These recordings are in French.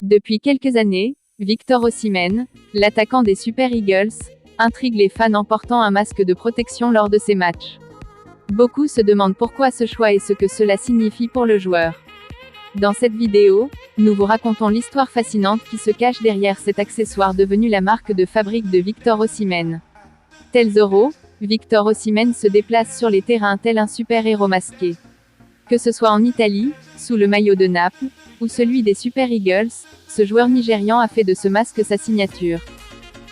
Depuis quelques années, Victor Osimhen, l'attaquant des Super Eagles, intrigue les fans en portant un masque de protection lors de ses matchs. Beaucoup se demandent pourquoi ce choix et ce que cela signifie pour le joueur. Dans cette vidéo, nous vous racontons l'histoire fascinante qui se cache derrière cet accessoire devenu la marque de fabrique de Victor Osimhen. Tel Zorro, Victor Osimhen se déplace sur les terrains tel un super-héros masqué. Que ce soit en Italie, sous le maillot de Naples, ou celui des Super Eagles, ce joueur nigérian a fait de ce masque sa signature.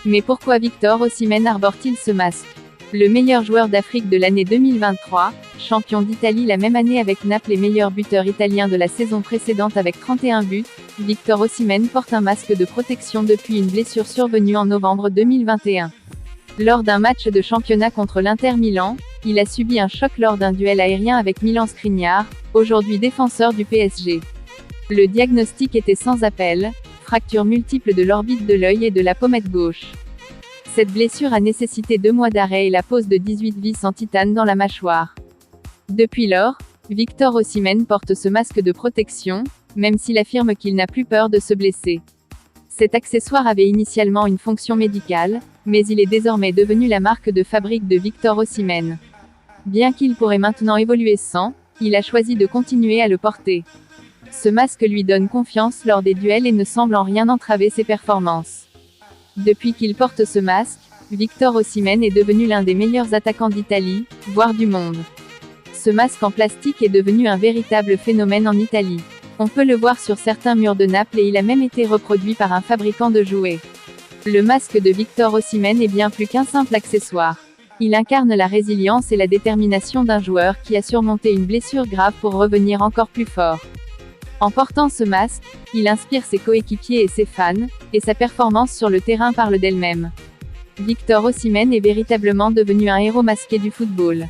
Mais pourquoi Victor Osimhen arbore-t-il ce masque? Le meilleur joueur d'Afrique de l'année 2023, champion d'Italie la même année avec Naples et meilleur buteur italien de la saison précédente avec 31 buts, Victor Osimhen porte un masque de protection depuis une blessure survenue en novembre 2021. Lors d'un match de championnat contre l'Inter Milan, il a subi un choc lors d'un duel aérien avec Milan Skriniar, aujourd'hui défenseur du PSG. Le diagnostic était sans appel, fracture multiple de l'orbite de l'œil et de la pommette gauche. Cette blessure a nécessité 2 mois d'arrêt et la pose de 18 vis en titane dans la mâchoire. Depuis lors, Victor Osimhen porte ce masque de protection, même s'il affirme qu'il n'a plus peur de se blesser. Cet accessoire avait initialement une fonction médicale, mais il est désormais devenu la marque de fabrique de Victor Osimhen. Bien qu'il pourrait maintenant évoluer sans, il a choisi de continuer à le porter. Ce masque lui donne confiance lors des duels et ne semble en rien entraver ses performances. Depuis qu'il porte ce masque, Victor Osimhen est devenu l'un des meilleurs attaquants d'Italie, voire du monde. Ce masque en plastique est devenu un véritable phénomène en Italie. On peut le voir sur certains murs de Naples et il a même été reproduit par un fabricant de jouets. Le masque de Victor Osimhen est bien plus qu'un simple accessoire. Il incarne la résilience et la détermination d'un joueur qui a surmonté une blessure grave pour revenir encore plus fort. En portant ce masque, il inspire ses coéquipiers et ses fans, et sa performance sur le terrain parle d'elle-même. Victor Osimhen est véritablement devenu un héros masqué du football.